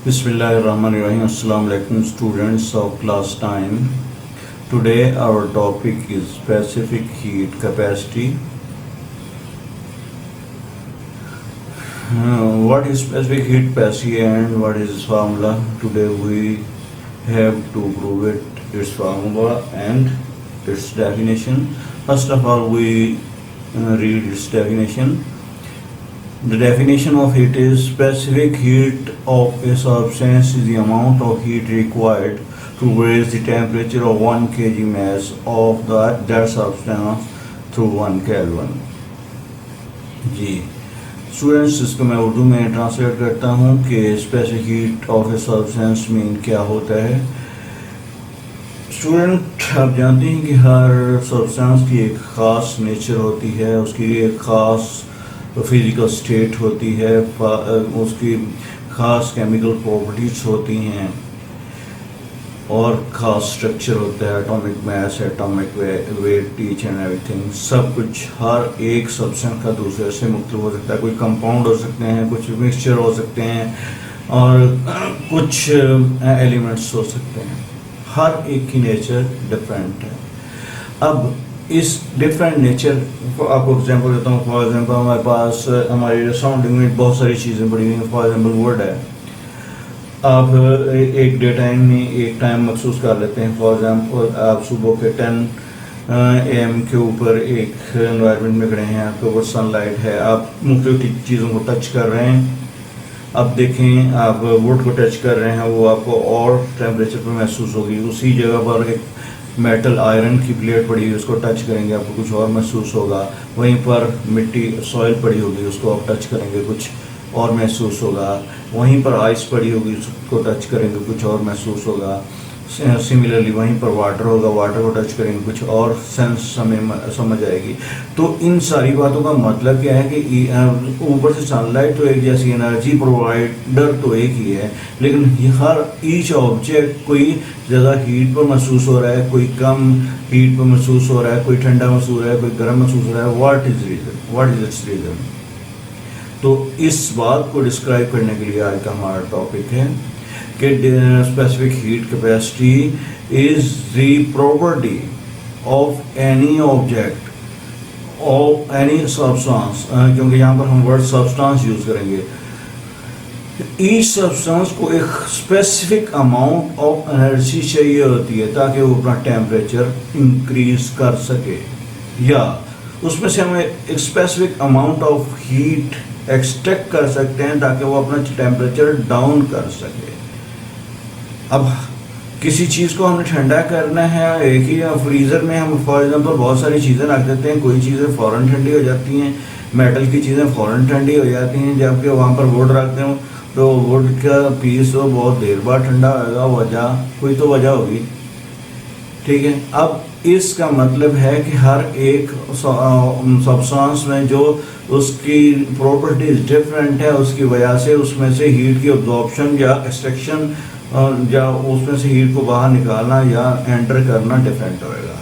Bismillahirrahmanirrahim. Assalamu alaikum students of class time. Today our topic is specific heat capacity. What is specific heat capacity and what is its formula? Today we have to prove its formula and its definition. First of all, we read its definition. The definition of heat is specific heat of a substance is the amount of heat required to raise the temperature of 1 kg mass of that substance through 1 Kelvin. Ji students, इसको मैं उर्दू में translate करता हूँ कि specific heat of a substance mean क्या होता है। Student, आप जानते हैं कि हर सब्सटेंस की एक ख़ास नेचर होती है, उसकी एक ख़ास फिज़िकल स्टेट होती है, उसकी ख़ास केमिकल प्रॉपर्टीज होती हैं और ख़ास स्ट्रक्चर होता है, atomic mass, atomic weight, each and everything, सब कुछ हर एक सब्सटेंस का दूसरे से मुख्तलिफ हो सकता है। कोई कंपाउंड हो सकते हैं, कुछ मिक्सचर हो सकते हैं और कुछ एलिमेंट्स हो सकते हैं। हर एक की नेचर डिफरेंट है। अब इस डिफरेंट नेचर को आपको एग्जांपल देता हूँ। फॉर एग्जांपल हमारे पास हमारी सराउंडिंग में बहुत सारी चीज़ें पड़ी हुई हैं। फॉर एग्जांपल वर्ड है, आप एक डे टाइम में एक टाइम महसूस कर लेते हैं। फॉर एग्जांपल आप सुबह के 10 AM के ऊपर एक एनवायरनमेंट में खड़े हैं, आपके ऊपर सनलाइट है, आप मुख्तलिफ चीज़ों को टच कर रहे हैं। अब देखें, आप वुड को टच कर रहे हैं, वो आपको और टेम्परेचर पर महसूस होगी। उसी जगह पर एक मेटल आयरन की प्लेट पड़ी हुई, उसको टच करेंगे, आपको कुछ और महसूस होगा। वहीं पर मिट्टी सॉइल पड़ी होगी, उसको आप टच करेंगे, कुछ और महसूस होगा। वहीं पर आइस पड़ी होगी, उसको टच करेंगे, कुछ और महसूस होगा। सिमिलरली वहीं पर वाटर होगा, वाटर को टच करेंगे, कुछ और सेंस हमें समझ आएगी। तो इन सारी बातों का मतलब क्या है कि ऊपर से सनलाइट तो एक जैसी, एनर्जी प्रोवाइडर तो एक ही है, लेकिन हर ईच ऑब्जेक्ट कोई ज़्यादा हीट पर महसूस हो रहा है, कोई कम हीट पर महसूस हो रहा है, कोई ठंडा महसूस हो रहा है, कोई गर्म महसूस हो रहा है। What is it's reason? तो इस बात को डिस्क्राइब करने के लिए आज का हमारा टॉपिक है कि specific heat capacity is the property of any object of any substance, क्योंकि यहाँ पर हम वर्ड सब्सटेंस यूज करेंगे। ईच सब्सटेंस को एक स्पेसिफिक अमाउंट ऑफ एनर्जी चाहिए होती है ताकि वो अपना टेम्परेचर इंक्रीज कर सके, या उसमें से हमें एक specific amount of heat extract कर सकते हैं ताकि वो अपना टेम्परेचर डाउन कर सके। अब किसी चीज़ को हमने ठंडा करना है, एक ही फ्रीज़र में हम फॉर एग्जांपल बहुत सारी चीज़ें रख देते हैं, कोई चीज़ें फ़ौरन ठंडी हो जाती हैं, मेटल की चीज़ें फ़ौरन ठंडी हो जाती हैं, जबकि वहाँ पर वुड रखते हो तो वुड का पीस तो बहुत देर बाद ठंडा होगा। वजह कोई तो वजह होगी, ठीक है। अब इसका मतलब है कि हर एक सब्सटेंस में जो उसकी प्रॉपर्टीज डिफरेंट है, उसकी वजह से उसमें से हीट की अब्जॉर्प्शन या एक्सट्रैक्शन या उसमें से हीट को बाहर निकालना या एंटर करना डिफरेंट होएगा।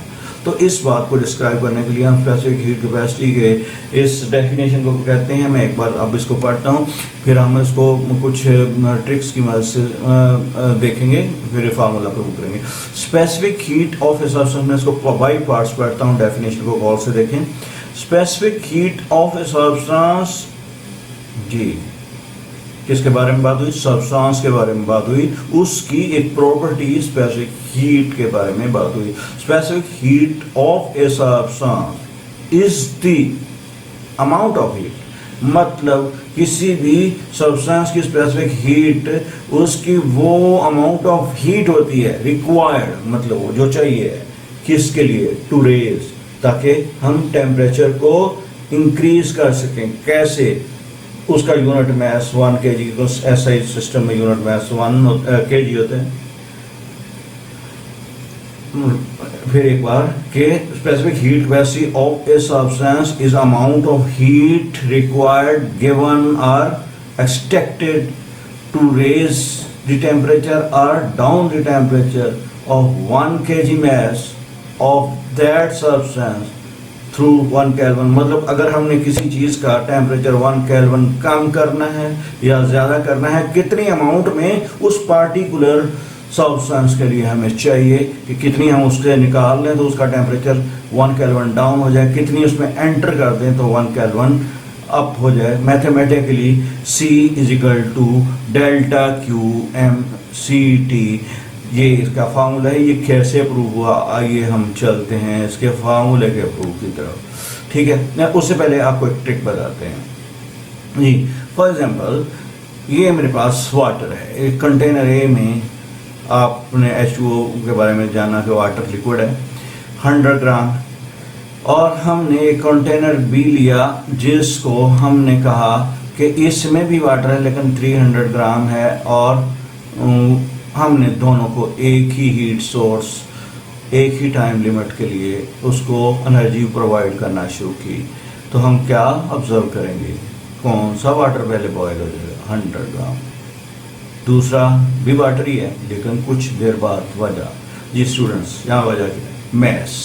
तो इस बात को डिस्क्राइब करने के लिए हम स्पेसिफिक हीट कैपेसिटी के इस डेफिनेशन को कहते हैं। मैं एक बार अब इसको पढ़ता हूँ, फिर हम इसको कुछ ट्रिक्स की मदद से देखेंगे, फिर फार्मूला प्रूव करेंगे। Specific heat of a substance, मैं इसको बाई पार्ट्स पढ़ता हूँ, डेफिनेशन को गौर से देखें। Specific heat of a substance, जी किसके बारे में बात हुई? सब्सटेंस के बारे में बात हुई, उसकी एक प्रॉपर्टी स्पेसिफिक हीट के बारे में बात हुई। Specific heat of a substance is the amount of heat, मतलब किसी भी सब्सटेंस की स्पेसिफिक हीट उसकी वो अमाउंट ऑफ हीट होती है रिक्वायर्ड, मतलब वो जो चाहिए है किसके लिए? टू रेज, ताकि हम टेम्परेचर को इंक्रीज कर सकें। कैसे? उसका यूनिट मास 1 kg, ऐसा सिस्टम में यूनिट मास 1 kg होते हैं। फिर एक बार के specific heat capacity of a substance is amount of heat required given or extracted to raise the temperature और down the temperature of 1 kg mass of that substance through 1 kelvin, मतलब अगर हमने किसी चीज़ का टेम्परेचर 1 केल्विन कम करना है या ज़्यादा करना है, कितनी अमाउंट में उस पार्टिकुलर सब्सटेंस के लिए हमें चाहिए कि कितनी हम उससे निकाल लें तो उसका टेम्परेचर 1 केल्विन डाउन हो जाए, कितनी उसमें एंटर कर दें तो 1 केल्विन अप हो जाए। Mathematically C is equal to delta Q M C T, ये इसका फार्मूला है। ये कैसे प्रूव हुआ, आइए हम चलते हैं इसके फार्मूले के प्रूफ की तरफ। ठीक है, उससे पहले आपको एक ट्रिक बताते हैं जी। फॉर एग्जांपल ये मेरे पास वाटर है, एक कंटेनर ए में आपने H2O के बारे में जाना कि वाटर लिक्विड है 100 ग्राम, और हमने एक कंटेनर बी लिया जिसको हमने कहा कि इसमें भी वाटर है लेकिन 300 ग्राम है, और हमने दोनों को एक ही हीट सोर्स एक ही टाइम लिमिट के लिए उसको एनर्जी प्रोवाइड करना शुरू की। तो हम क्या ऑब्जर्व करेंगे, कौन सा वाटर पहले बॉयल हो जाएगा, 100 ग्राम। दूसरा भी वाटर ही है लेकिन कुछ देर बाद वजह, जी स्टूडेंट्स यहाँ वजह क्या है, मैस।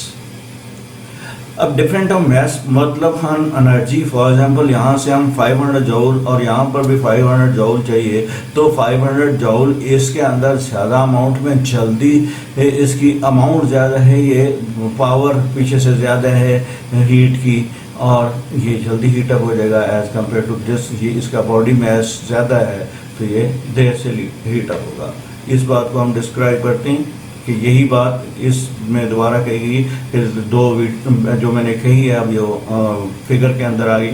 अब डिफरेंट ऑफ मैस मतलब हम एनर्जी, फॉर एग्जांपल यहाँ से हम 500 जूल और यहाँ पर भी 500 जूल चाहिए, तो 500 जूल इसके अंदर ज़्यादा अमाउंट में जल्दी इसकी अमाउंट ज़्यादा है, ये पावर पीछे से ज़्यादा है हीट की, और ये जल्दी हीट अप हो जाएगा एज़ कम्पेयर टू दिस। ये इसका बॉडी मैस ज़्यादा है तो ये देर से हीट अप होगा। इस बात को हम डिस्क्राइब करते हैं कि यही बात इसमें दोबारा कही गई, फिर दो जो मैंने कही है अब ये फिगर के अंदर आ गई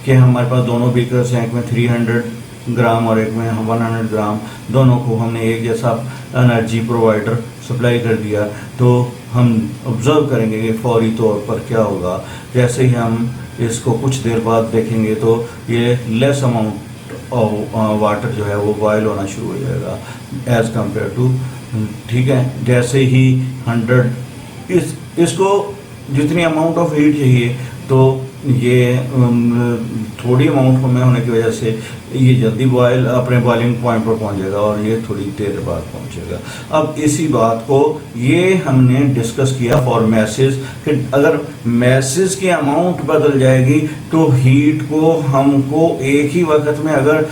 कि हमारे पास दोनों बीकर्स हैं, एक में 300 ग्राम और एक में 100 ग्राम, दोनों को हमने एक जैसा एनर्जी प्रोवाइडर सप्लाई कर दिया। तो हम ऑब्जर्व करेंगे कि फौरी तौर पर क्या होगा, जैसे ही हम इसको कुछ देर बाद देखेंगे तो ये लेस अमाउंट ऑफ वाटर जो है वो बॉयल होना शुरू हो जाएगा एज़ कम्पेयर टू, ठीक है। जैसे ही 100 इसको जितनी अमाउंट ऑफ हीट चाहिए तो ये थोड़ी अमाउंट में होने की वजह से ये जल्दी बॉयल अपने बॉइलिंग पॉइंट पर पहुंच जाएगा और ये थोड़ी देर बाद पहुंचेगा। अब इसी बात को ये हमने डिस्कस किया फॉर मैसेज कि अगर मैसेज की अमाउंट बदल जाएगी तो हीट को हमको एक ही वक्त में, अगर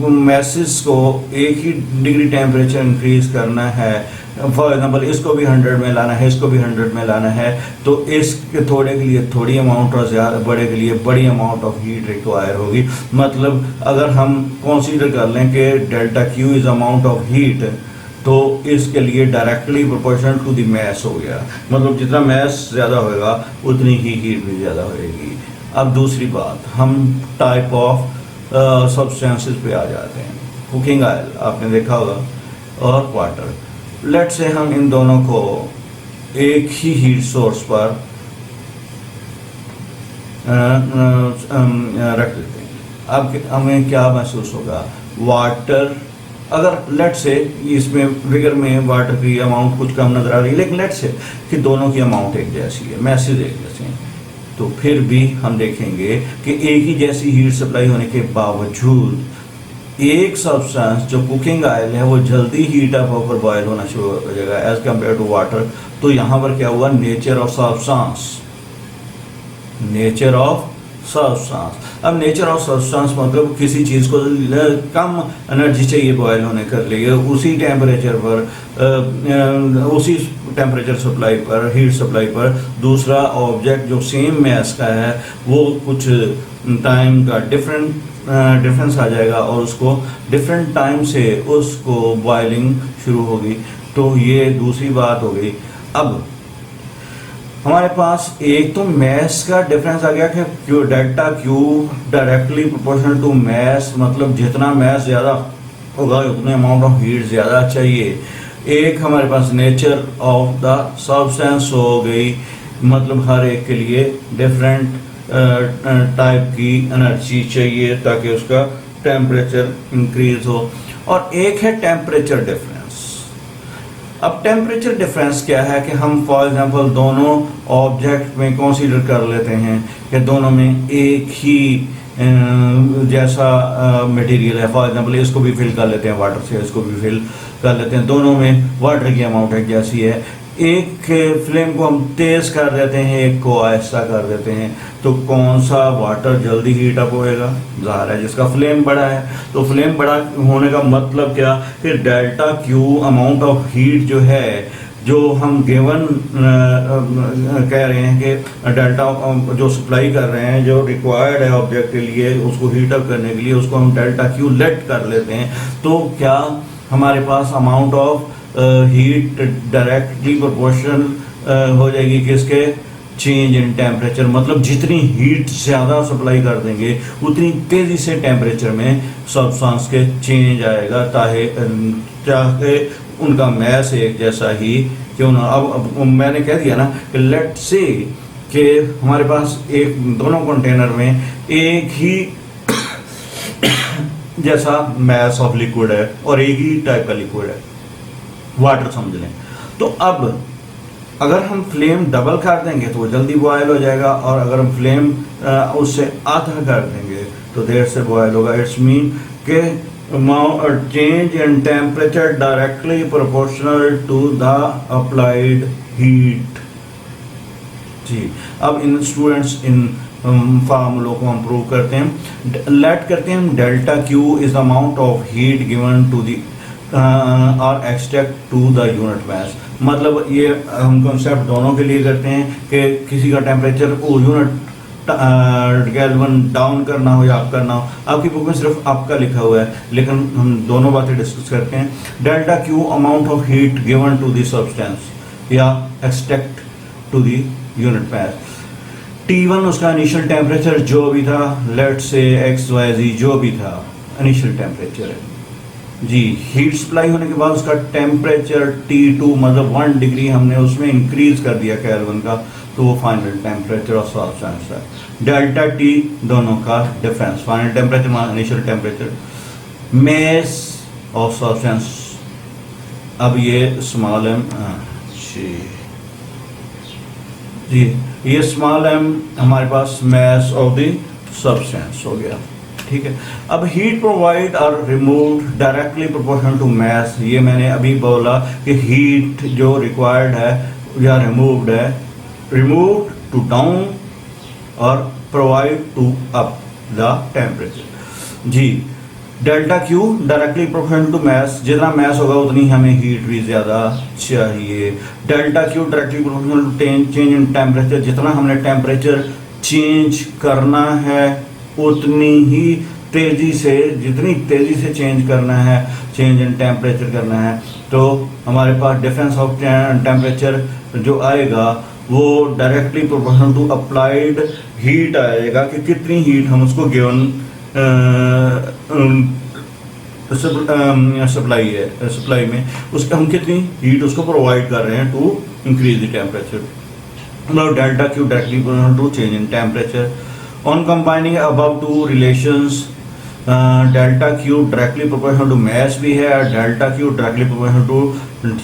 मैसेज को एक ही डिग्री टेम्परेचर इंक्रीज करना है, फॉर एग्जाम्पल इसको भी 100 में लाना है, इसको भी 100 में लाना है, तो इसके थोड़े के लिए थोड़ी अमाउंट और ज़्यादा बड़े के लिए बड़ी अमाउंट ऑफ हीट रिक्वायर होगी। मतलब अगर हम कंसीडर कर लें कि delta Q is amount of heat, तो इसके लिए directly proportional to the mass हो गया, मतलब जितना मैस ज़्यादा होगा उतनी ही हीट भी ज़्यादा होगी। अब दूसरी बात, हम टाइप ऑफ सब्सटेंसेस पे आ जाते हैं। कुकिंग ऑयल आपने देखा होगा और वाटर। लेट्स से हम इन दोनों को एक ही हीट सोर्स पर रख देते हैं। अब हमें क्या महसूस होगा, वाटर, अगर लेट्स से इसमें फिगर में वाटर की अमाउंट कुछ कम नजर आ रही है, लेकिन लेट्स से कि दोनों की अमाउंट एक जैसी है, मैसेज एक जैसे हैं, तो फिर भी हम देखेंगे कि एक ही जैसी हीट सप्लाई होने के बावजूद एक सब्सटेंस जो कुकिंग ऑयल है वो जल्दी हीट अप होकर बॉयल होना शुरू हो जाएगा एज कम्पेयर टू वाटर। तो यहाँ पर क्या हुआ, nature of substance, nature of substance. अब नेचर ऑफ सब्सटेंस मतलब किसी चीज़ को कम एनर्जी चाहिए बॉयल होने कर लिए, उसी टेम्परेचर पर उसी टेम्परेचर सप्लाई पर, हीट सप्लाई पर दूसरा ऑब्जेक्ट जो सेम मैस का है वो कुछ टाइम का डिफरेंस आ जाएगा और उसको डिफरेंट टाइम से उसको बॉइलिंग शुरू होगी। तो ये दूसरी बात हो गई। अब हमारे पास एक तो मैस का डिफरेंस आ गया कि Q delta Q directly proportional to mass, मतलब जितना मैस ज़्यादा होगा उतने अमाउंट ऑफ हीट ज़्यादा चाहिए। एक हमारे पास नेचर ऑफ द सब्सटेंस हो गई, मतलब हर एक के लिए डिफरेंट टाइप की एनर्जी चाहिए ताकि उसका टेम्परेचर इंक्रीज हो। और एक है टेम्परेचर डिफरेंस। अब टेम्परेचर डिफरेंस क्या है कि हम फॉर एग्जांपल दोनों ऑब्जेक्ट में कंसीडर कर लेते हैं कि दोनों में एक ही जैसा मटेरियल है। फॉर एग्जांपल इसको भी फिल कर लेते हैं वाटर से, इसको भी फिल कर लेते हैं, दोनों में वाटर की अमाउंट एक जैसी है, एक फ्लेम को हम तेज कर देते हैं, एक को आहिस्ता कर देते हैं, तो कौन सा वाटर जल्दी हीट अप होएगा? ज़ाहिर है जिसका फ्लेम बड़ा है। तो फ्लेम बड़ा होने का मतलब क्या कि delta Q amount of heat जो है, जो हम गिवन कह रहे हैं कि डेल्टा जो सप्लाई कर रहे हैं, जो रिक्वायर्ड है ऑब्जेक्ट के लिए उसको हीट अप करने के लिए, उसको हम डेल्टा क्यू लेट कर लेते हैं। तो क्या हमारे पास amount of heat directly proportional हो जाएगी किसके? Change in temperature. मतलब जितनी हीट ज़्यादा सप्लाई कर देंगे उतनी तेज़ी से टेम्परेचर में सब्सटेंस के चेंज आएगा, चाहे उनका मैस एक जैसा ही क्यों ना। अब मैंने कह दिया ना कि लेट से कि हमारे पास एक दोनों कंटेनर में एक ही जैसा मैस ऑफ लिक्विड है और एक ही टाइप का लिक्विड है, वाटर समझ लें। तो अब अगर हम फ्लेम डबल कर देंगे तो वो जल्दी बॉयल हो जाएगा, और अगर हम फ्लेम उससे आधा कर देंगे तो देर से बॉयल होगा। इट्स मीन के change in temperature directly proportional to the applied heat. जी, अब इन स्टूडेंट्स इन फार्मूलों को हम प्रूव करते हैं। लेट करते हैं हम delta Q is the amount of heat given to the और extract to the unit mass. मतलब ये हम कॉन्सेप्ट दोनों के लिए करते हैं कि किसी का टेम्परेचर यूनिट केल्विन डाउन करना हो या अप करना हो। आपकी बुक में सिर्फ अप का लिखा हुआ है, लेकिन हम दोनों बातें डिस्कस करते हैं। Delta Q amount of heat given to the substance या extract to the unit mass. T1 उसका इनिशियल टेम्परेचर जो भी था, लेट से XYZ जो भी था इनिशियल टेम्परेचर है जी। हीट सप्लाई होने के बाद उसका टेम्परेचर T2 मतलब 1 डिग्री हमने उसमें इंक्रीज कर दिया केल्विन का, तो वो फाइनल टेम्परेचर ऑफ सब्सटेंस है। डेल्टा T दोनों का difference, final temperature initial temperature, mass of substance. अब ये स्मॉल एम जी, ये स्मॉल एम हमारे पास मैस ऑफ द सब्सटेंस हो गया, ठीक है। अब हीट प्रोवाइड और removed directly proportional to mass. ये मैंने अभी बोला कि हीट जो रिक्वायर्ड है या रिमूव्ड है, रिमूव्ड टू डाउन और provide to up the temperature जी। Delta Q directly proportional to mass, जितना मैस होगा उतनी हमें हीट भी ज़्यादा चाहिए। Delta Q directly proportional to change in temperature, जितना हमने टेम्परेचर चेंज करना है उतनी ही तेज़ी से, जितनी तेज़ी से चेंज करना है, चेंज इन टेम्परेचर करना है, तो हमारे पास डिफरेंस ऑफ टेम्परेचर जो आएगा वो directly proportional to applied heat आएगा कि कितनी हीट हम उसको गिवन सप्लाई में उसका हम कितनी हीट उसको प्रोवाइड कर रहे हैं टू इंक्रीज द टेम्परेचर। मतलब delta Q directly proportional to change in temperature. On combining above two relations, delta Q directly proportional to mass भी है और delta Q directly proportional to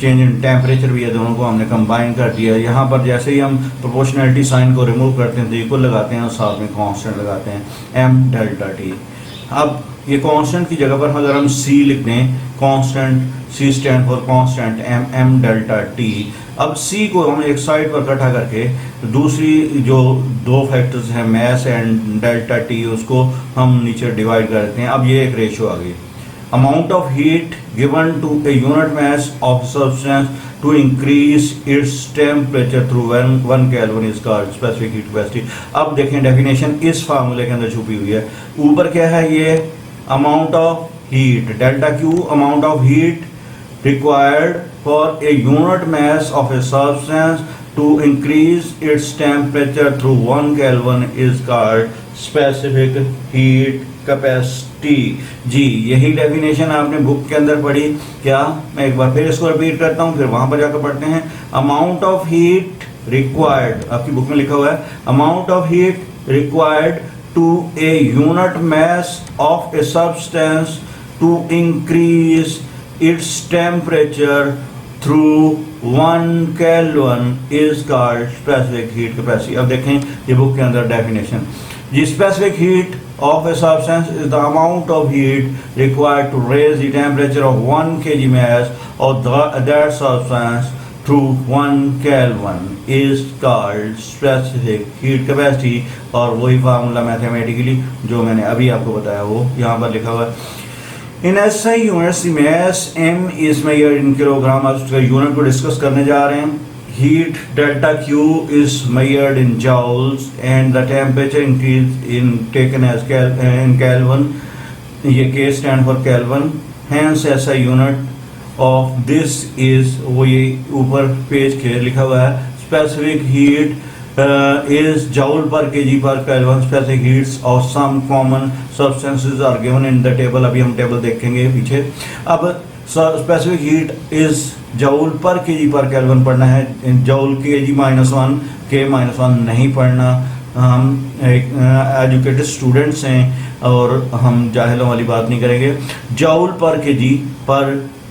change in temperature भी है। दोनों को हमने combine कर दिया। यहाँ पर जैसे ही हम प्रोपोर्शनलिटी साइन को रिमूव करते हैं तो इक्वल लगाते हैं और साथ में कांस्टेंट लगाते हैं एम डेल्टा टी। अब ये कांस्टेंट की जगह पर अगर हम सी लिख दें, constant, C stand for constant, M delta T. अब सी को हम एक साइड पर इकट्ठा करके दूसरी जो दो फैक्टर्स हैं मैस एंड डेल्टा टी, उसको हम नीचे डिवाइड कर देते हैं। अब ये एक रेशो आ गई, amount of heat given to a unit mass of substance to increase its temperature through 1 Kelvin is called specific heat capacity. अब देखें डेफिनेशन इस फार्मूले के अंदर छुपी हुई है। ऊपर क्या है, ये amount of heat, delta Q amount of heat required for a unit mass of a substance to increase its temperature through 1 Kelvin is called specific heat capacity। जी, यही डेफिनेशन आपने बुक के अंदर पढ़ी क्या? मैं एक बार फिर इसको रिपीट करता हूँ, फिर वहाँ पर जाकर पढ़ते हैं। अमाउंट ऑफ हीट रिक्वायर्ड, आपकी बुक में लिखा हुआ है, amount of heat required to a unit mass of a substance to increase its temperature through 1 Kelvin is called specific heat capacity। अब देखें ये बुक के अंदर डेफिनेशन जी। specific heat of a substance is the amount of heat required to raise the temperature of 1 kg mass of that substance to 1 Kelvin is called specific heat capacity। और वही formula mathematically जो मैंने अभी आपको बताया वो यहाँ पर लिखा हुआ है। इन SI units mass m is measured in kilogram. अब उसका यूनिट को डिस्कस करने जा रहे हैं। Heat delta Q is measured in joules and the temperature increase in taken as in Kelvin। ये K stand for Kelvin, hence SI unit of this is वो ये ऊपर पेज के लिखा हुआ है। Specific heat is joule per kg per Kelvin। Specific heats of some common substances are given in the table। अभी हम टेबल देखेंगे पीछे। अब स्पेसिफिक हीट इज जूल पर केजी पर केल्विन पढ़ना है। जूल केजी -1 के -1 नहीं पढ़ना। हम एक एजुकेटेड स्टूडेंट्स हैं और हम जाहिलों वाली बात नहीं करेंगे। जूल पर केजी पर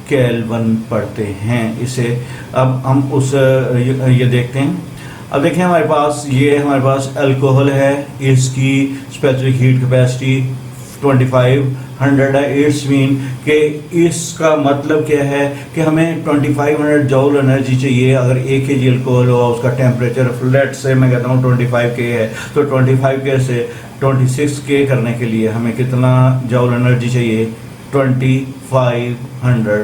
केल्विन पढ़ते हैं इसे। अब हम उस ये देखते हैं। अब देखें हमारे पास अल्कोहल है। इसकी स्पेसिफिक हीट कैपेसिटी 2500 है। इट्स मीन कि इसका मतलब क्या है कि हमें 2500 जूल एनर्जी चाहिए। अगर 1 kg अल्कोहल हो उसका टेम्परेचर लेट से मैं कहता हूँ 25 K है, तो 25 K से 26 K करने के लिए हमें कितना जूल एनर्जी चाहिए? 2500।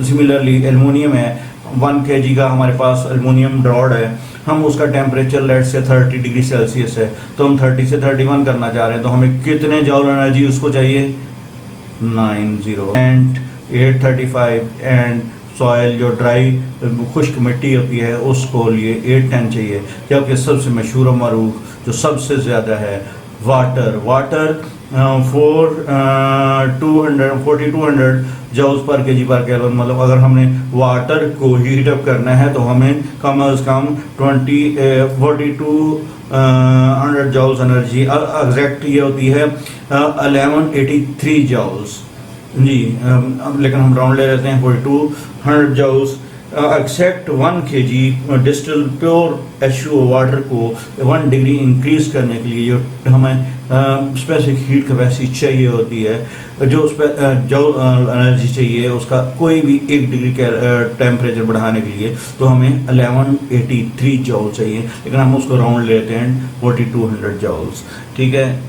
सिमिलरली एल्युमिनियम है, 1 kg का हमारे पास एल्युमिनियम रॉड है। हम उसका टेम्परेचर लेट से 30 डिग्री सेल्सियस है, तो हम 30 से 31 करना चाह रहे हैं, तो हमें कितने जूल एनर्जी उसको चाहिए? 90 एंड 835 एंड सॉइल जो ड्राई खुश्क मिट्टी होती है उसको लिए 810 चाहिए। जबकि सबसे मशहूर और मरूफ जो सबसे ज़्यादा है वाटर 4200 जूल्स पर केजी पर केल्विन। मतलब अगर हमने वाटर को हीट अप करना है तो हमें कम से कम 4200 जूल्स एनर्जी एग्जैक्ट ये होती है 1183 जूल्स जी। लेकिन हम राउंड ले लेते हैं 4200 joules. Except 1 kg distil pure H2O water को 1 डिग्री इंक्रीज करने के लिए जो हमें स्पेसिफिक हीट कैपेसिटी चाहिए होती है, जो एनर्जी चाहिए उसका कोई भी 1 डिग्री टेम्परेचर बढ़ाने के लिए, तो हमें 1183 जूल चाहिए। लेकिन हम उसको राउंड लेते हैं 4200 जूल्स। ठीक है।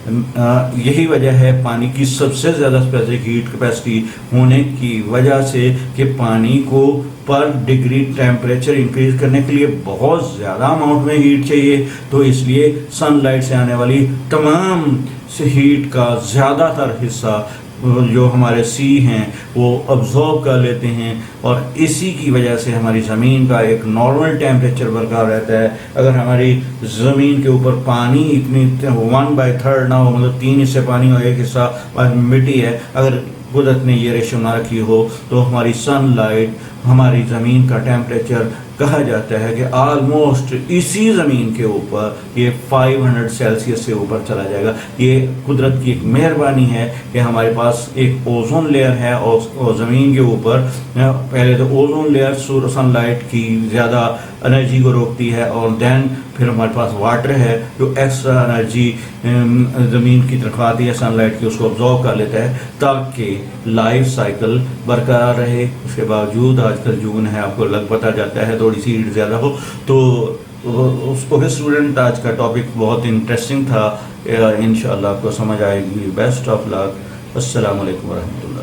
यही वजह है पानी की सबसे ज़्यादा स्पेसिफिक हीट कैपेसिटी होने की वजह से कि पानी को पर डिग्री टेम्परेचर इंक्रीज करने के लिए बहुत ज़्यादा अमाउंट में हीट चाहिए। तो इसलिए सनलाइट से आने वाली तमाम से हीट का ज़्यादातर हिस्सा जो हमारे सी हैं वो अब्जॉर्ब कर लेते हैं, और इसी की वजह से हमारी ज़मीन का एक नॉर्मल टेम्परेचर बरकरार रहता है। अगर हमारी ज़मीन के ऊपर पानी इतनी 1/3 ना हो, मतलब 3 हिस्से पानी हो 1 हिस्सा मिट्टी है, अगर कुदरत ने ये रेशो ना रखी हो, तो हमारी सनलाइट हमारी ज़मीन का टेम्परेचर कहा जाता है कि ऑलमोस्ट इसी ज़मीन के ऊपर ये 500 सेल्सियस से ऊपर चला जाएगा। ये कुदरत की एक मेहरबानी है कि हमारे पास एक ओजोन लेयर है और ज़मीन के ऊपर पहले तो ओजोन लेयर सनलाइट की ज़्यादा एनर्जी को रोकती है, और देन फिर हमारे पास वाटर है जो एक्स्ट्रा एनर्जी ज़मीन की तरफ आती है सनलाइट की, उसको ऑब्जॉर्व कर लेता है ताकि लाइफ साइकिल बरकरार रहे। उसके बावजूद आजकल जून है, आपको लग पता जाता है थोड़ी सी हीट ज़्यादा हो तो उसको भी स्टूडेंट आज का टॉपिक बहुत इंटरेस्टिंग था। इंशाअल्लाह आपको समझ आएगी। Best of luck. अस्सलाम वालेकुम वरहमतुल्लाह।